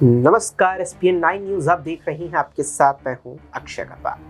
नमस्कार ESPN 9 news आप देख रही हैं। आपके साथ मैं हूं अक्षय कपाल।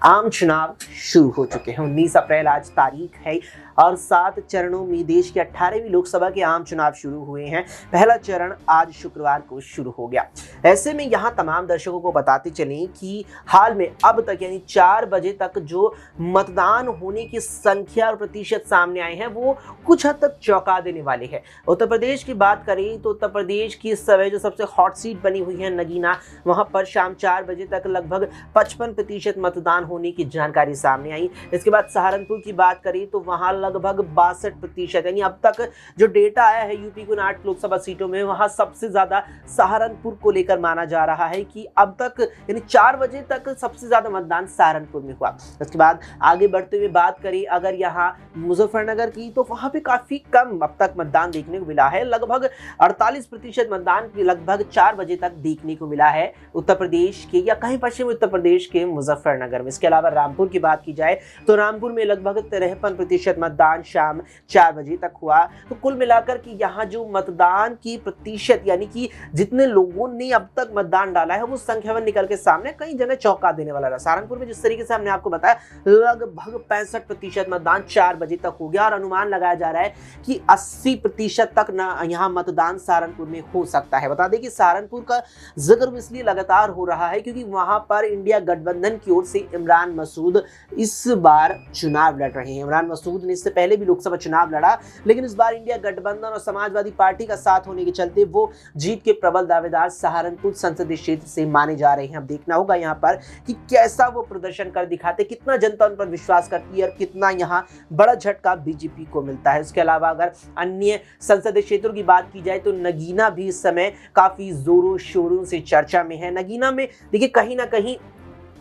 आम चुनाव शुरू हो चुके हैं। 19 अप्रैल आज तारीख है और 7 चरणों में देश के 18वीं लोकसभा के आम चुनाव शुरू हुए हैं। पहला चरण आज शुक्रवार को शुरू हो गया। ऐसे में यहां तमाम दर्शकों को बताते चलें कि हाल में अब तक यानी 4 बजे तक जो मतदान होने की संख्या और प्रतिशत सामने आए हैं वो कुछ हद तक चौंका देने वाले हैं। उत्तर प्रदेश की बात करें तो उत्तर प्रदेश की इस समय जो सबसे हॉट सीट बनी हुई है नगीना, वहां पर शाम 4 बजे तक लगभग 55% मतदान होने की जानकारी सामने आई। इसके बाद सहारनपुर की बात करें तो वहां लगभग 62% यानी अब तक जो डेटा आया है यूपी की 8 लोकसभा सीटों में वहां सबसे ज्यादा सहारनपुर को लेकर माना जा रहा है कि अब तक यानी 4 बजे तक सबसे ज्यादा मतदान सहारनपुर में हुआ। इसके बाद आगे बढ़ते हुए बात करें अगर यहाँ मुजफ्फरनगर की तो वहां पे काफी कम अब तक मतदान देखने को मिला है। लगभग 48% मतदान लगभग 4 बजे तक देखने को मिला है उत्तर प्रदेश के या कहीं पश्चिमी उत्तर प्रदेश के मुजफ्फरनगर में। इसके अलावा रामपुर की बात की जाए तो रामपुर में लगभग 53% मतदान शाम 4 बजे तक हुआ। तो कुल मिलाकर के यहाँ जो मतदान की प्रतिशत यानी कि जितने लोगों ने अब तक मतदान डाला है वो संख्यावन निकल के सामने कई जगह चौंका देने वाला रहा। सहारनपुर में जिस तरीके से हमने आपको बताया लगभग 65% मतदान 4 बजे तक हो गया और अनुमान लगाया जा रहा है कि 80% तक यहाँ मतदान सहारनपुर में हो सकता है। बता दें कि सहारनपुर का जिक्र इसलिए लगातार हो रहा है क्योंकि वहां पर इंडिया गठबंधन की ओर से इमरान मसूद इस बार चुनाव लड़ रहे हैं। इमरान मसूद ने इससे पहले भी लोकसभा चुनाव लड़ा, लेकिन इस बार इंडिया गठबंधन और समाजवादी पार्टी का साथ होने के चलते वो जीत के प्रबल दावेदार सहारनपुर संसदीय क्षेत्र से माने जा रहे हैं। अब देखना होगा यहाँ पर कि कैसा वो प्रदर्शन कर दिखाते, कितना जनता उन पर विश्वास करती है और कितना यहाँ बड़ा झटका बीजेपी को मिलता है। इसके अलावा अगर अन्य संसदीय क्षेत्रों की बात की जाए तो नगीना भी इस समय काफी जोरों शोरों से चर्चा में है। नगीना में देखिए कहीं ना कहीं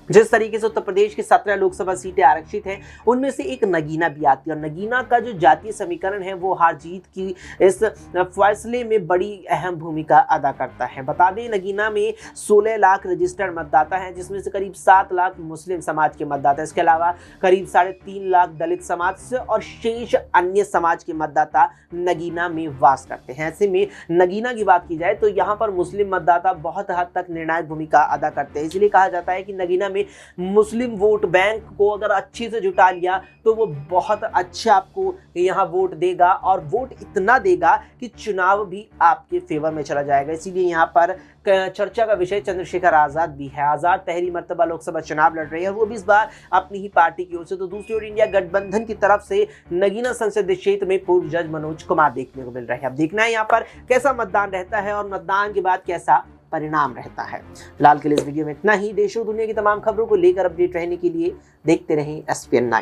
जिस तरीके से उत्तर प्रदेश की 17 लोकसभा सीटें आरक्षित हैं उनमें से एक नगीना भी आती है और नगीना का जो जातीय समीकरण है वो हार जीत की इस फैसले में बड़ी अहम भूमिका अदा करता है। बता दें नगीना में 16 लाख रजिस्टर्ड मतदाता हैं जिसमें से करीब 7 लाख मुस्लिम समाज के मतदाता, इसके अलावा करीब 3.5 लाख दलित समाज से और शेष अन्य समाज के मतदाता नगीना में वास करते हैं। ऐसे में नगीना की बात की जाए तो यहाँ पर मुस्लिम मतदाता बहुत हद तक निर्णायक भूमिका अदा करते हैं। इसलिए कहा जाता है कि नगीना में मुस्लिम वोट बैंक को अगर अच्छे से जुटा लिया तो वो बहुत अच्छा आपको यहाँ वोट देगा और वोट इतना देगा कि चुनाव भी आपके फेवर में चला जाएगा। इसीलिए यहाँ पर चर्चा का विषय चंद्रशेखर आजाद भी है। आजाद पहली मर्तबा लोकसभा चुनाव लड़ रहे हैं, वो भी इस बार अपनी ही पार्टी की ओर से। तो दूसरी ओर इंडिया गठबंधन की तरफ से नगीना संसदीय क्षेत्र में पूर्व जज मनोज कुमार देखने को मिल रहे हैं। अब देखना है यहाँ पर कैसा मतदान रहता है और मतदान के बाद कैसा परिणाम रहता है। फिलहाल के लिए इस वीडियो में इतना ही। देश और दुनिया की तमाम खबरों को लेकर अपडेट रहने के लिए देखते रहें एसपीएन 9।